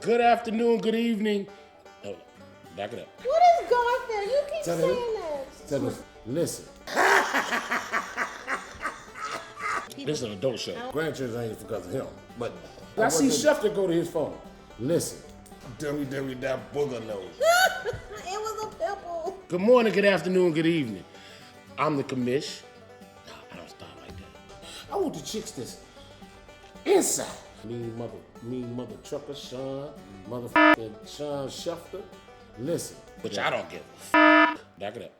Good afternoon, good evening. Oh, back it up. What is going there? You keep saying that. Tell me, listen. This is an adult show. Grandchildren ain't because of him. But I see Schefter go to his phone. Listen. Dummy, that booger nose. It was a pimple. Good morning, good afternoon, good evening. I'm the Commish. Nah, I don't start like that. I want the chicks this inside. Mean mother Trucka, Sean, motherfucking Sean Schefter. Listen, which I don't give a Back it up.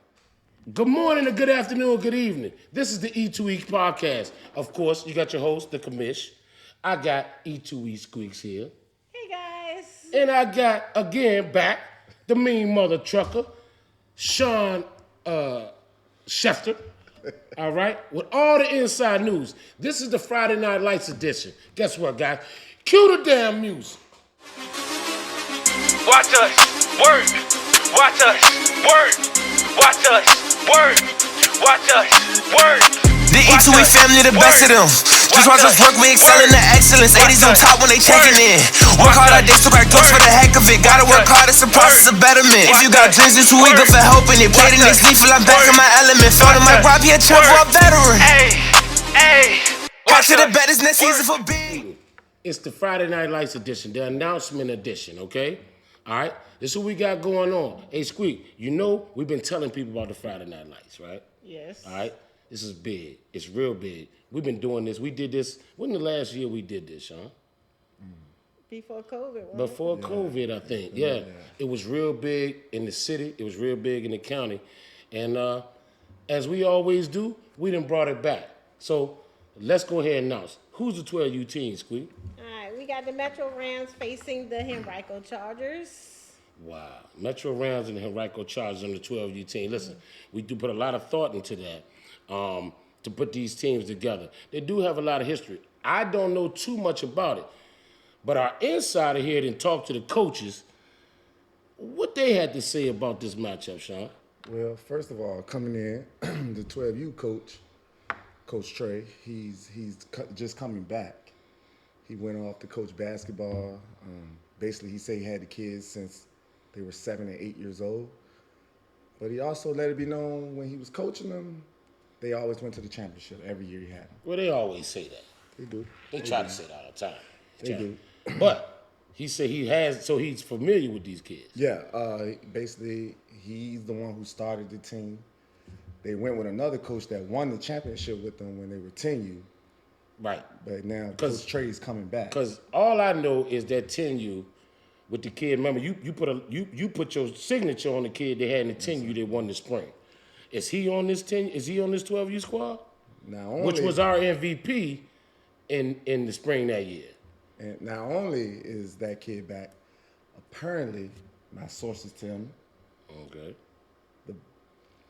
Good morning, or good afternoon, good evening. This is the E2E podcast. Of course, you got your host, the Commish. I got E2E Squeeks here. Hey, guys. And I got, again, back, the mean mother Trucka, Sean Schefter. All right? With all the inside news. This is the Friday Night Lights edition. Guess what, guys? Cue the damn music. Watch us, work. Watch us, work. Watch us, work. Watch us, work. The E2E family, the best of them. Just watch us work, we excel in the excellence. 80s on top when they checking in. Work hard our days to crack doors for the heck of it. Gotta work hard, it's a process of betterment. If you got dreams, it's too eager for helping it. Play the next leaf, feel I'm back in my element. Felt in my Rob, he a champ for a veteran. Hey. Watch to the bet, it's next season for big. It's the Friday Night Lights edition, the announcement edition, okay? All right? This is what we got going on. Hey, Squeak, you know we've been telling people about the Friday Night Lights, right? Yes. All right? This is big. It's real big. We've been doing this. We did this. When the last year we did this, Sean? Before COVID. Before COVID, I think. Yeah. It was real big in the city. It was real big in the county. And as we always do, we done brought it back. So let's go ahead and announce. Who's the 12U team, Squeak? All right, we got the Metro RAAMS facing the Henrico Chargers. Wow. Metro RAAMS and the Henrico Chargers on the 12U team. Listen, we do put a lot of thought into that to put these teams together. They do have a lot of history. I don't know too much about it, but our insider here didn't talk to the coaches. What they had to say about this matchup, Sean? Well, first of all, coming in, the 12U coach, Coach Trey, he's just coming back. He went off to coach basketball. Basically, he said he had the kids since they were 7 and 8 years old. But he also let it be known when he was coaching them, they always went to the championship every year he had them. Well, they always say that. They do. They try to say that all the time. They do. But he said he has, so he's familiar with these kids. Yeah, basically, he's the one who started the team. They went with another coach that won the championship with them when they were 10U. Right. But now Coach Trey's coming back. Because all I know is that 10U with the kid, remember, you put your signature on the kid they had in the 10U that won the spring. Is he on this 12U squad? Which was our MVP in the spring that year. And not only is that kid back, apparently, my sources tell me, okay,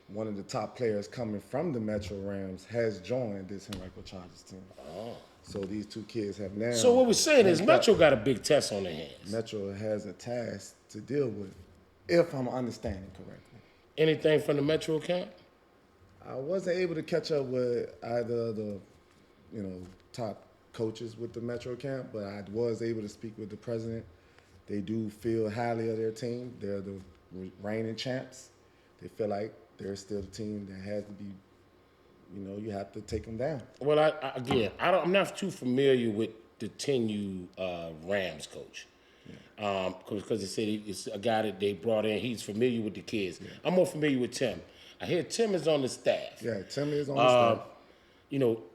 one of the top players coming from the Metro RAAMS has joined this Henrico Chargers team. Oh. So these two kids have now. So what we're saying is Metro got a big test on their hands. Metro has a task to deal with, if I'm understanding correctly. Anything from the Metro camp? I wasn't able to catch up with either of the, top coaches with the Metro camp, but I was able to speak with the president. They do feel highly of their team. They're the reigning champs. They feel like they're still the team that has to be, you have to take them down. Well, I'm not too familiar with the 10U RAAMS coach. Because they said it's a guy that they brought in. He's familiar with the kids. Yeah. I'm more familiar with Tim. I hear Tim is on the staff. Yeah, Tim is on the staff.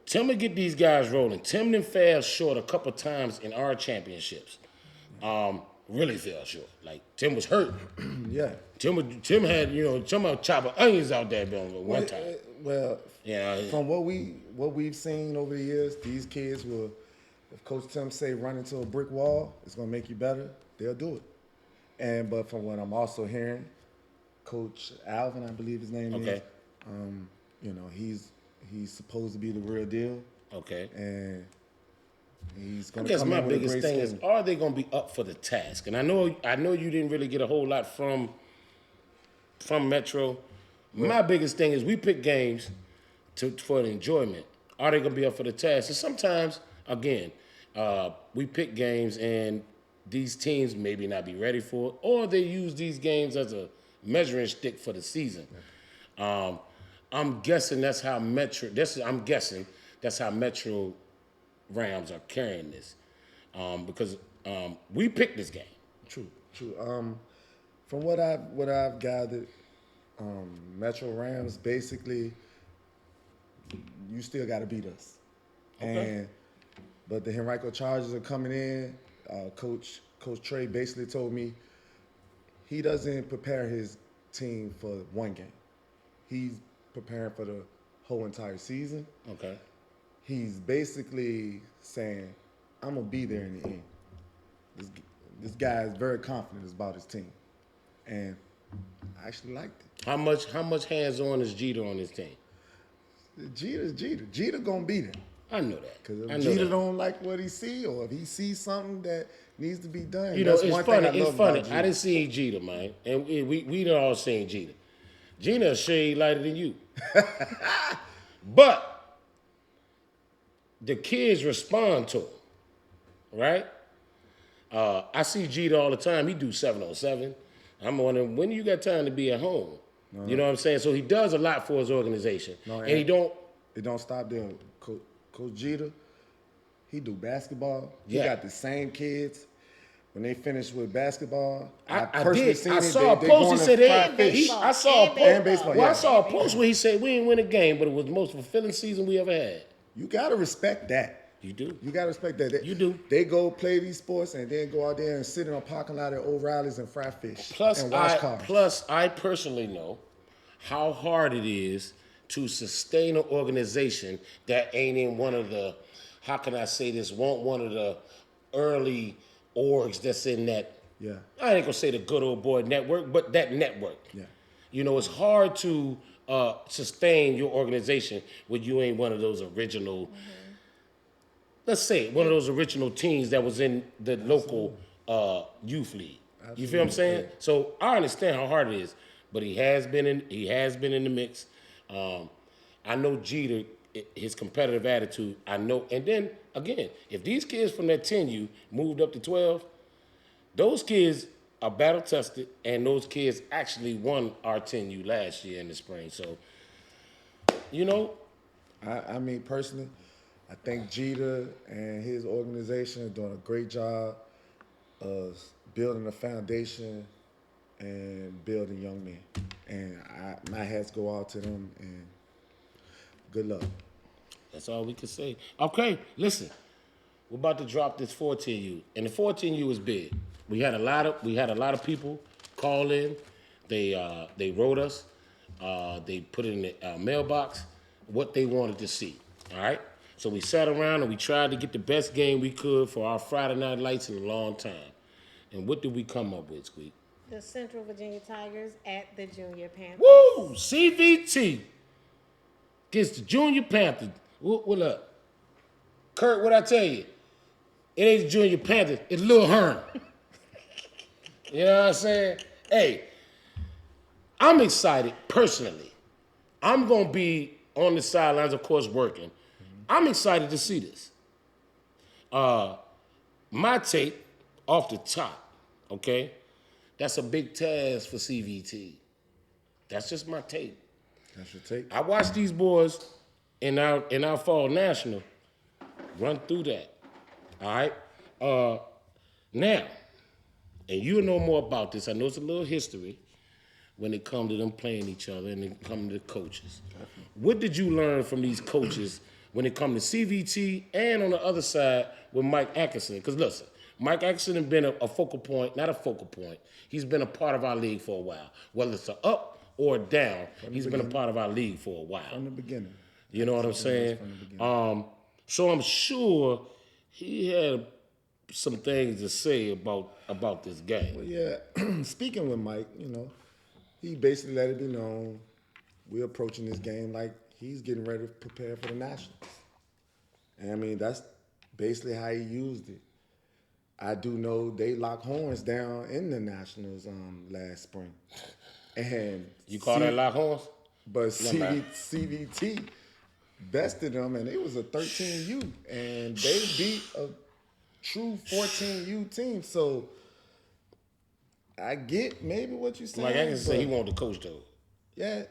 Tim will get these guys rolling. Tim done fell short a couple times in our championships. Really fell short. Like, Tim was hurt. Yeah. Tim had, some chopping onions out there one time. Well, from what we've seen over the years, these kids will, if Coach Tim say run into a brick wall, it's going to make you better, they'll do it. But from what I'm also hearing, Coach Alvin, I believe his name is, he's supposed to be the real deal. Okay. And he's going I to guess come my in with a biggest great thing schedule. is, are they going to be up for the task? And I know you didn't really get a whole lot from Metro. Right. My biggest thing is we pick games for the enjoyment. Are they going to be up for the task? And sometimes, again, we pick games and these teams maybe not be ready for it, or they use these games as a measuring stick for the season. I'm guessing that's how Metro RAAMS are carrying this, because we picked this game. True. From what I've gathered, Metro RAAMS basically, you still got to beat us. Okay. But the Henrico Chargers are coming in. Coach Trey basically told me he doesn't prepare his team for one game. He's preparing for the whole entire season. Okay. He's basically saying, I'm going to be there in the end. This guy is very confident about his team. And I actually liked it. How much hands-on is Jeter on his team? Jeter's Jeter. Jeter going to be there. I know that. Because I if know Jeter that. don't like what he see, or if he sees something that needs to be done, You know, that's it's one funny. thing I love It's funny. about I Jeter. didn't see Jeter, man, and we done all seen Jeter. Jeter a shade lighter than you, but the kids respond to him, right? I see Jeter all the time. He do 7-on-7. I'm wondering, when do you got time to be at home? No. You know what I'm saying? So he does a lot for his organization, and he don't. It don't stop there. Coach Jeter, he do basketball. He Yeah. got the same kids. When they finish with basketball, I personally did. seen I it. saw a They post. He going said, to fry fish. baseball. I saw a And post. And baseball, Well, I yeah. saw a post where he said we didn't win a game, but it was the most fulfilling season we ever had. You gotta respect that. You do. You gotta respect that. You do. They go play these sports and then go out there and sit in a parking lot at O'Reilly's and fry fish and wash cars. I personally know how hard it is to sustain an organization that ain't in one of the, how can I say this, one of the early orgs that's in that, Yeah. I ain't gonna say the good old boy network, but that network. Yeah. You know, it's hard to sustain your organization when you ain't one of those original, let's say, one of those original teams that was in the local youth league. You feel what I'm saying? Yeah. So I understand how hard it is, but he has been in the mix. I know Jeter, his competitive attitude, I know. And then, again, if these kids from that 10U moved up to 12, those kids are battle tested, and those kids actually won our 10U last year in the spring. So, you know. I mean, personally, I think Jeter and his organization are doing a great job of building a foundation and building young men. And my hats go out to them, and good luck. That's all we can say. Okay, listen. We're about to drop this 14U, and the 14U is big. We had a lot of people call in. They wrote us. They put it in the mailbox what they wanted to see. All right. So we sat around and we tried to get the best game we could for our Friday night lights in a long time. And what did we come up with, Squeak? The Central Virginia Tigers at the Junior Panthers. Woo! CVT gets the Junior Panthers. What up? Kurt, what I tell you? It ain't the Junior Panthers. It's Lil Herm. You know what I'm saying? Hey, I'm excited personally. I'm going to be on the sidelines, of course, working. I'm excited to see this. My take off the top, okay? That's a big task for CVT. That's just my take. That's your take. I watched these boys in our fall national run through that. All right? Now, and you know more about this. I know it's a little history when it comes to them playing each other and it comes to the coaches. What did you learn from these coaches when it comes to CVT and on the other side with Mike Atkinson? Because listen, Mike Atkinson has been a focal point, not a focal point. He's been a part of our league for a while. Whether it's a up or a down, he's been a part of our league for a while. From the beginning. You know what I'm saying? So I'm sure he had some things to say about this game. Well, yeah, speaking with Mike, you know, he basically let it be known we're approaching this game like he's getting ready to prepare for the Nationals. And I mean, that's basically how he used it. I do know they locked horns down in the Nationals last spring. And You call that lock horns? But man. CVT bested them, and it was a 13U, and they beat true 14U team. So I get maybe what you're saying. Like I can say he wanted to coach though. Yeah,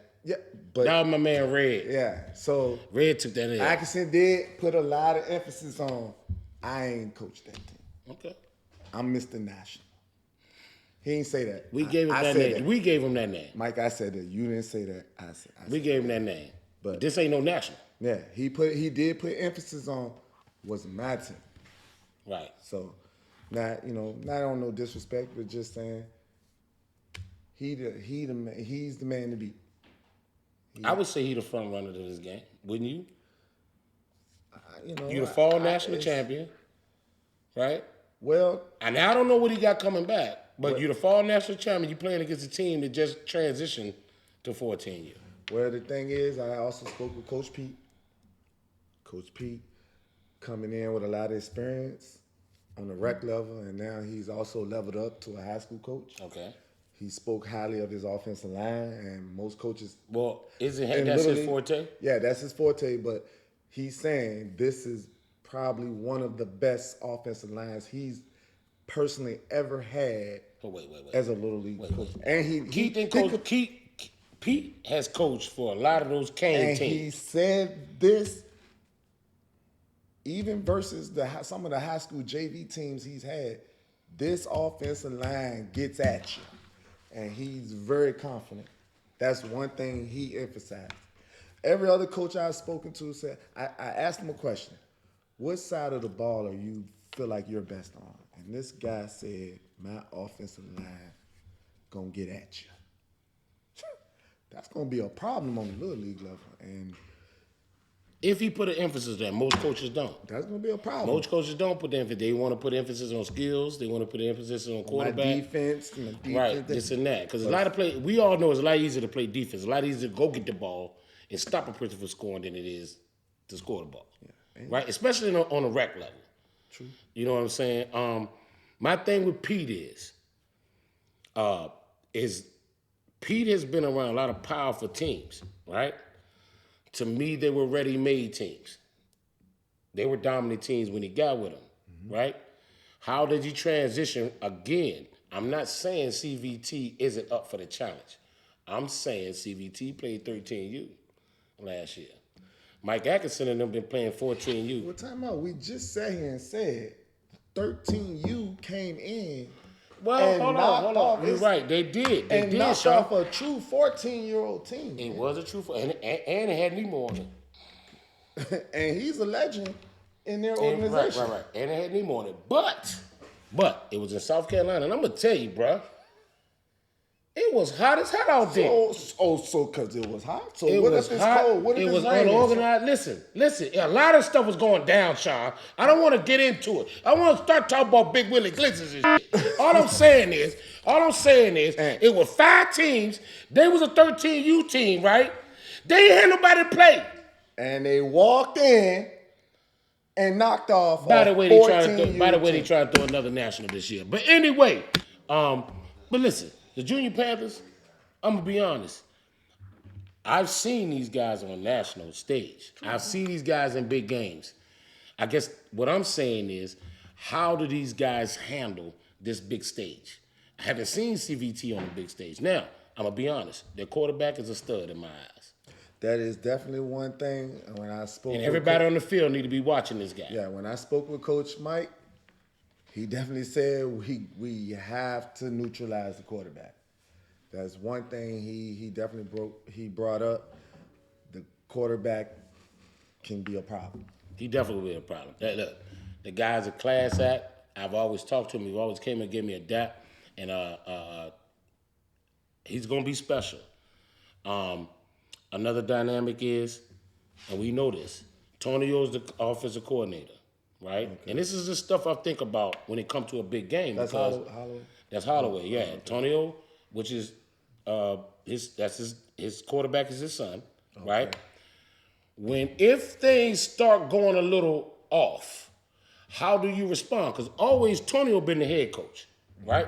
but That was my man Red. yeah. So Red took that in. Atkinson did put a lot of emphasis on. I ain't coached that team. Okay. I'm Mr. National. He didn't say that. We gave him I that said name. We gave him that name. Mike, I said that. You didn't say that. I said We gave him that name. But this ain't no national. Yeah, he did put emphasis on was my team. Right. So, not on no disrespect, but just saying he's the man to beat. I would say he the front runner to this game, wouldn't you? You the fall national champion, right? Well, and I don't know what he got coming back, but you're the fall national champion. You playing against a team that just transitioned to 14 years. Well, the thing is, I also spoke with Coach Pete. Coach Pete coming in with a lot of experience on the rec level, and now he's also leveled up to a high school coach. Okay. He spoke highly of his offensive line, and most coaches. Well, that's his forte? Yeah, that's his forte, but he's saying this is probably one of the best offensive lines he's personally ever had as a little league coach. And Pete has coached for a lot of those Kane teams. And he said this even versus some of the high school JV teams he's had, this offensive line gets at you. And he's very confident. That's one thing he emphasized. Every other coach I've spoken to said, I asked him a question. What side of the ball are you feel like you're best on? And this guy said, my offensive line gonna get at you. That's gonna be a problem on the little league level. And if he put an emphasis there, most coaches don't. That's gonna be a problem. Most coaches don't put the emphasis. They want to put emphasis on skills. They want to put emphasis on quarterback. My defense. Right, this and that. Because a lot of play, we all know it's a lot easier to play defense. A lot easier to go get the ball and stop a person from scoring than it is to score the ball. Yeah. Right, especially on a rec level. True. You know what I'm saying? My thing with Pete is Pete has been around a lot of powerful teams, right? To me, they were ready-made teams. They were dominant teams when he got with them, right? How did he transition? Again, I'm not saying CVT isn't up for the challenge. I'm saying CVT played 13U last year. Mike Atkinson and them been playing 14U. Well, time out. We just sat here and said 13U came in. Well, hold on. You're right. They did. They did, knocked Sean. off a true 14-year-old team. It was a true, and it had Nemo on it. And he's a legend in their organization. Right. And it had Nemo on it. But it was in South Carolina, and I'm gonna tell you, bro, it was hot as hell out there. So because it was hot. So it what was if it's hot. cold? What if it it's was raining? unorganized. Listen. A lot of stuff was going down, Sean. I don't want to get into it. I want to start talking about Big Willie Glitzes and shit. All I'm saying is, it was 5 teams. They was a 13U team, right? They ain't had nobody to play. And they walked in and knocked off. By the way, they trying to throw another national this year. But anyway, but listen, the Junior Panthers, I'm gonna be honest. I've seen these guys on national stage. I've seen these guys in big games. I guess what I'm saying is, how do these guys handle this big stage? I haven't seen CVT on the big stage. Now, I'm gonna be honest. Their quarterback is a stud in my eyes. That is definitely one thing. When I spoke, and everybody on the field need to be watching this guy. Yeah, when I spoke with Coach Mike, he definitely said we have to neutralize the quarterback. That's one thing he definitely brought up. The quarterback can be a problem. He definitely will be a problem. Look, the guy's a class act. I've always talked to him. He always came and gave me a dap, and he's gonna be special. Another dynamic is, and we know this, Tonio's the offensive coordinator, right? Okay. And this is the stuff I think about when it comes to a big game. That's Holloway. That's Holloway, yeah. Okay. Tonio, which is his quarterback is his son, okay, right? If things start going a little off, how do you respond? Because always Tonio been the head coach, right?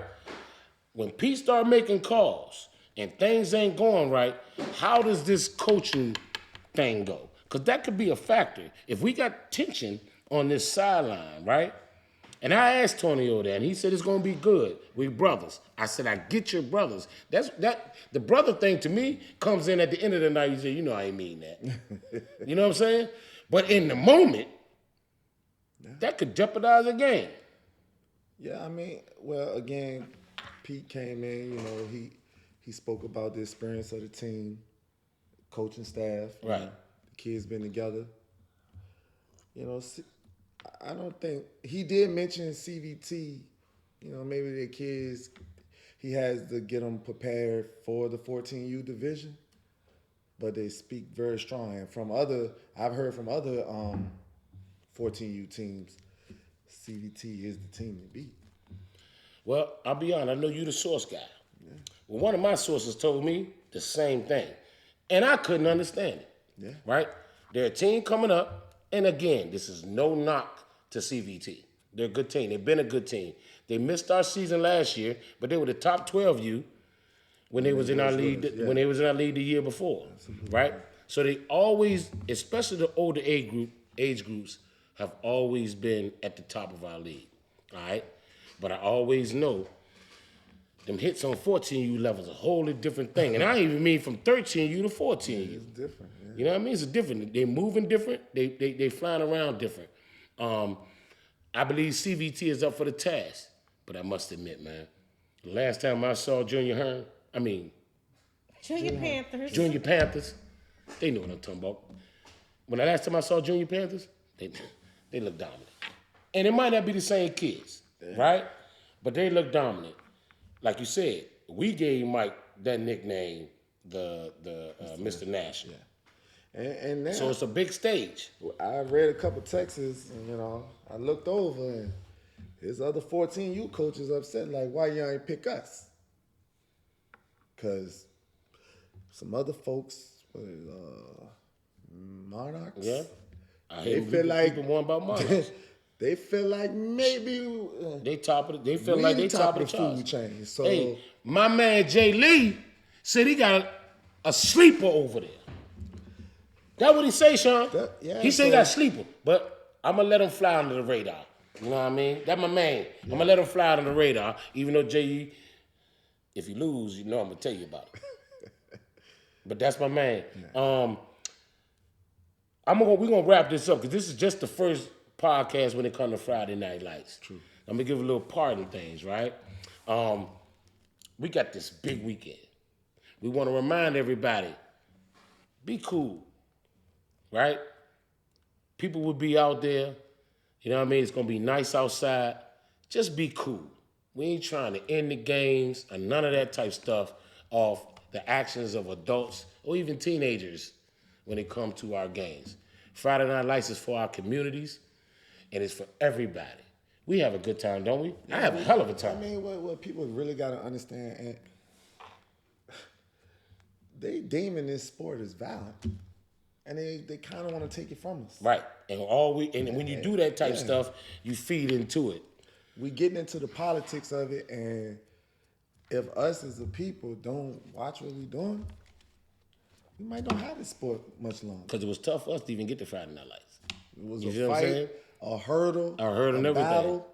When Pete start making calls and things ain't going right, how does this coaching thing go? Because that could be a factor. If we got tension on this sideline, right? And I asked Tonio that, and he said it's gonna be good. We brothers. I said, I get your brothers. The brother thing to me comes in at the end of the night. You say, you know I ain't mean that. You know what I'm saying? But in the moment, that could jeopardize a game. Yeah, I mean, well, again, Pete came in, you know, he spoke about the experience of the team, coaching staff. Right. The kids been together. You know, I don't think he did mention CVT. You know, maybe the kids, he has to get them prepared for the 14U division, but they speak very strong. And I've heard from other 14U teams, CVT is the team to beat. Well, I'll be honest. I know you the source guy. Yeah. Well, one of my sources told me the same thing, and I couldn't understand it. Yeah. Right? They're a team coming up, and again, this is no knock to CVT. They're a good team. They've been a good team. They missed our season last year, but they were the top 12U when they was in our league. When they was in our league the year before, right? So they always, especially the older age groups, have always been at the top of our league. All right, but I always know them hits on 14U level is a wholly different thing, and I even mean from 13U to 14U. It's different. Yeah. You know what I mean? It's different. They moving different. They flying around different. I believe CVT is up for the task, but I must admit, man, the last time I saw Junior Panthers, they know what I'm talking about. When the last time I saw Junior Panthers, they look dominant. And it might not be the same kids, right? But they look dominant. Like you said, we gave Mike that nickname, the Mr. National. Yeah. And now, so it's a big stage. I read a couple texts, and, you know, I looked over, and his other 14U coaches upset, like, why y'all ain't pick us? Because some other folks, Monarchs? Yeah. They feel like people more about Monarchs. They feel like maybe they top of the, they feel like they top of the food chain. So hey, my man Jay Lee said he got a sleeper over there. That what he say, Sean? He said he got a sleeper, but I'm gonna let him fly under the radar. You know what I mean? That my man. I'm gonna let him fly under the radar, even though Jay, if you lose, you know I'm gonna tell you about it. But that's my man. Yeah. We're gonna wrap this up because this is just the first podcast when it comes to Friday Night Lights. True. I'm gonna give a little part in things, right? We got this big weekend. We want to remind everybody, be cool, right? People will be out there, you know what I mean? It's gonna be nice outside. Just be cool. We ain't trying to end the games or none of that type stuff off the actions of adults or even teenagers when it comes to our games. Friday Night Lights is for our communities, and it's for everybody. We have a good time, don't we? I have a hell of a time. I mean, what people really got to understand, and they deeming this sport as violent, and they kind of want to take it from us. Right, and when you do that type stuff, you feed into it. We getting into the politics of it, and if us as a people don't watch what we doing, we might not have this sport much longer. Because it was tough for us to even get to Friday Night Lights. It was a fight, a hurdle, and everything. Battle.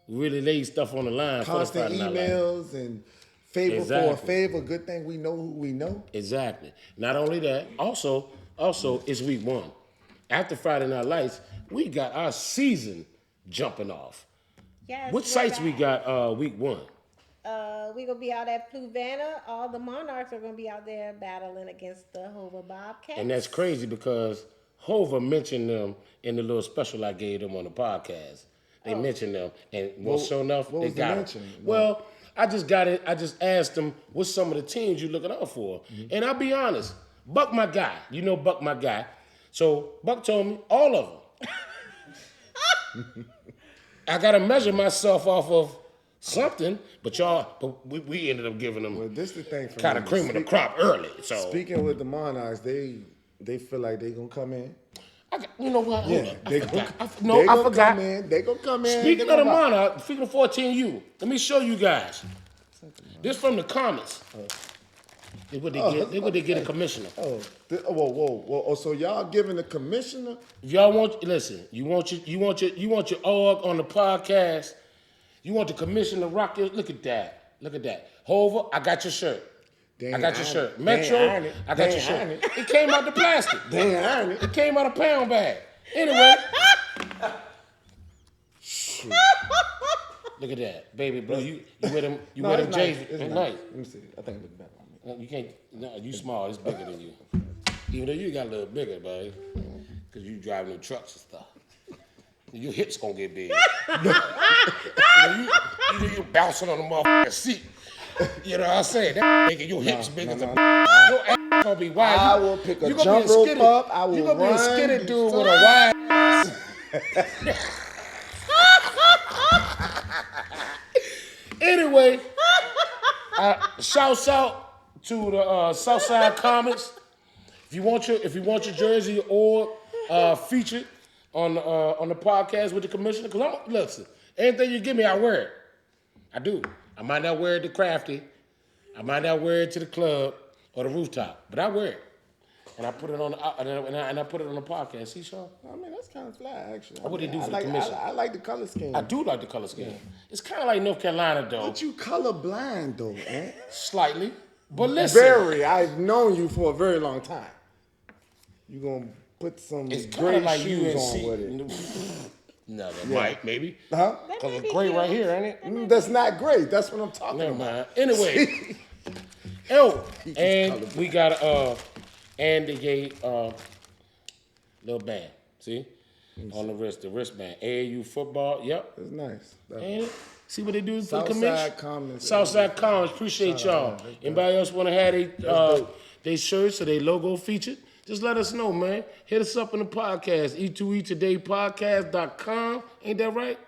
We really laid stuff on the line. Constant emails and favor for a favor. Good thing we know who we know. Exactly. Not only that, also it's week one. After Friday Night Lights, we got our season jumping off. Yes. What sites we got week one? We're going to be out at Pluvana. All the Monarchs are going to be out there battling against the Hova Bobcats. And that's crazy because Hova mentioned them in the little special I gave them on the podcast. They mentioned them. And sure enough, they got them. Well, I just got it. I just asked them, what's some of the teams you looking out for? Mm-hmm. And I'll be honest, Buck my guy. You know Buck my guy. So Buck told me all of them. I got to measure myself off of something, but we ended up giving them this the thing kind of cream of the crop early. So speaking with the Monarchs, they feel like they gonna come in. You know what? Yeah, I forgot. They gonna come in. Speaking of the Monarchs, speaking of 14U, let me show you guys. This from the comments. They what they get a commissioner. Oh, whoa. Oh, so y'all giving the commissioner? If y'all want, listen. You want your org on the podcast. You want the commissioner to rock your. Look at that. Hover, I got your shirt. I got your shirt. Metro, I got your shirt. It came out the plastic. It came out a pound bag. Anyway. Shoot. Look at that, baby blue. You wear them. You wear them J's. It's nice. Let me see. I think it looks better on me. You can't. No, you small. It's bigger than you. Even though you got a little bigger, baby, because you driving the trucks and stuff. Your hips gonna get big. you bouncing on the motherfucking seat. You know what I'm saying? That making your hips bigger than your ass gonna be wide. I will pick a jump rope up. I will You gonna be a skinny dude with a wide. Anyway, shouts out to the Southside Comics. If you want your jersey or featured on the podcast with the commissioner, because listen, anything you give me, I wear it. I do. I might not wear it to Crafty. I might not wear it to the club or the rooftop, but I wear it. And I put it on and I put it on the podcast. See, Sean? I mean, that's kind of fly, actually. What they do for the commission? I like the color scheme. I do like the color scheme. Yeah. It's kind of like North Carolina, though. But you colorblind, though, man. Slightly. But listen. Very. I've known you for a very long time. You gonna put some gray like shoes UNC. on with it. No, that might, maybe. Huh? Because it's gray right here, ain't it? That's not great. That's what I'm talking Never about. mind. Anyway. And we got and they gave little band. See? On the wristband. AAU football. Yep. That's nice. And see what they do for the Southside commission? Commons. Southside Commons. Appreciate y'all. Anybody else want to have they shirts or they logo featured? Just let us know, man. Hit us up in the podcast. E2E Today Podcast.com. Ain't that right?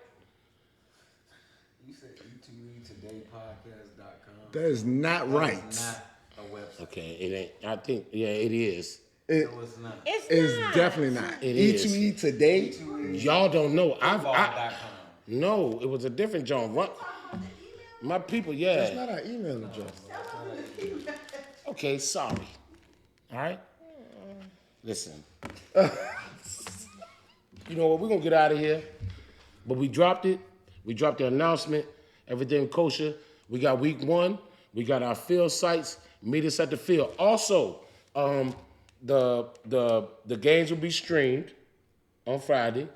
You said E2E Today Podcast.com. That is not right. It's not a website. Okay, it ain't. I think, yeah, it is. No, it's not. It's definitely not. It E2E Today. Y'all don't know. Football.com. No, it was a different John. My people, yeah. That's not our email address. Okay, sorry. All right? Listen. You know what? We're going to get out of here. But we dropped it. We dropped the announcement. Everything kosher. We got week 1. We got our field sites. Meet us at the field. Also, the games will be streamed on Friday.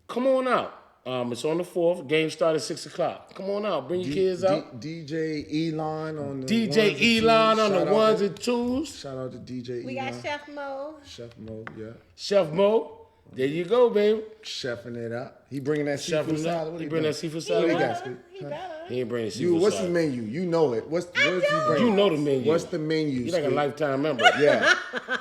Come on out. It's on the 4th. Game start at 6 o'clock. Come on out. Bring your kids out. DJ Elon on the DJ Elon on the ones and twos. Shout out to DJ Elon. We got Chef Mo. Chef Mo, yeah. Chef Mo. There you go, baby. Chefing it up. He bringing that seafood salad. What He he bring doing? that seafood salad. What he got, He better. He ain't bringing seafood What's salad. the menu? You know it. What's he bringing? You know the menu. What's the menu? You're like a Squeak? lifetime member. Yeah.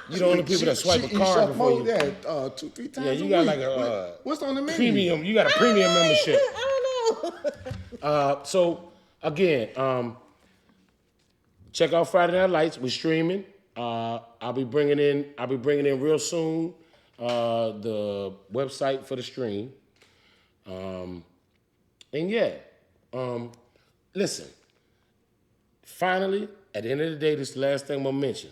You the only people that swipe a Eat card Chef before Mo, you. yeah, 2-3 times Yeah, you a got week. like a What's on the menu? premium. You got a premium membership. I don't know. So again, check out Friday Night Lights. We're streaming. I'll be bringing in real soon the website for the stream. And yeah, listen. Finally, at the end of the day, this is the last thing I'm gonna mention.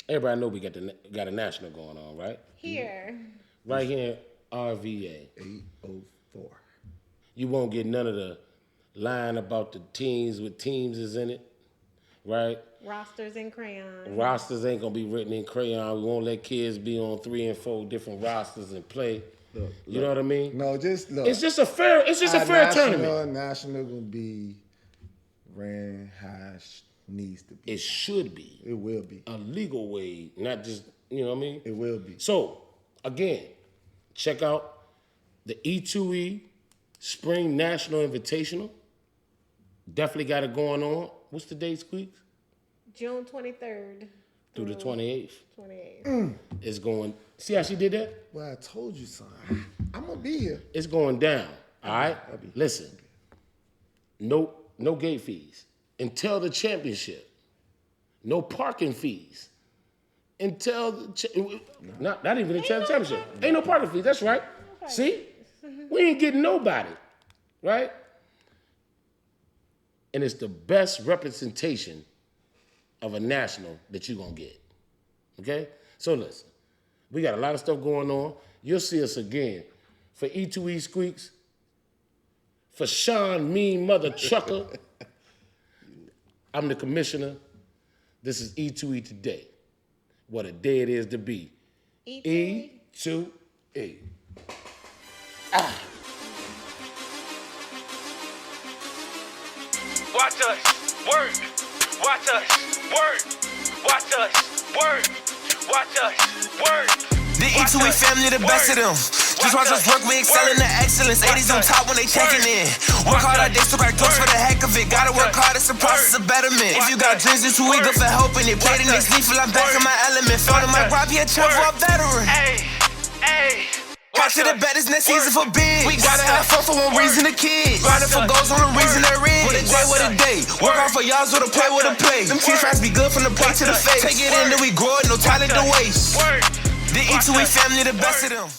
Everybody know we got a national going on, right? Here. Right here in RVA. 804. You won't get none of the line about the teams with teams is in it, right? Rosters and crayons. Rosters ain't gonna be written in crayon. We won't let kids be on 3 and 4 different rosters and play. Look, you know what I mean? No, just look. It's just a fair tournament. National gonna be ran how it needs to be. It should be. It will be. A legal way, not just, you know what I mean? It will be. So, again, check out the E2E Spring National Invitational. Definitely got it going on. What's the date, Squeaks? June 23rd. Through the 28th. 28th. It's going, see how she did that? Well, I told you, son. I'm gonna be here. It's going down, all right? Listen, no gate fees until the championship. No parking fees until not even until the championship. Ain't no parking fees, that's right. See? We ain't getting nobody, right? And it's the best representation of a national that you're going to get. Okay? So listen, we got a lot of stuff going on. You'll see us again for E2E Squeeks, for Sean Mean Mother Trucka. I'm the commissioner. This is E2E Today. What a day it is to be. E2E. E2E. Watch us work. Watch us work. Watch us work. Watch us work. The E2E family, the best of them. Just watch us work, we excel in the excellence. 80s on top when they checking in. Work hard our days to crack doors for the heck of it. Gotta work hard, it's a process of betterment. If you got dreams, it's too eager for helping it. Play the next lethal, I'm back in my element. Found in my rob, he a travel up veteran. Hey, hey. Watch to the bet, it's next season for big. We gotta have fun for one reason, the kids. Grinding for goals on the reason they're in. What a day, what a day. Work hard for y'all's with a play, with a play. Them team tries be good from the plate to the face. Take it in, then we grow it, no talent to waste. The E2E family, the best of them.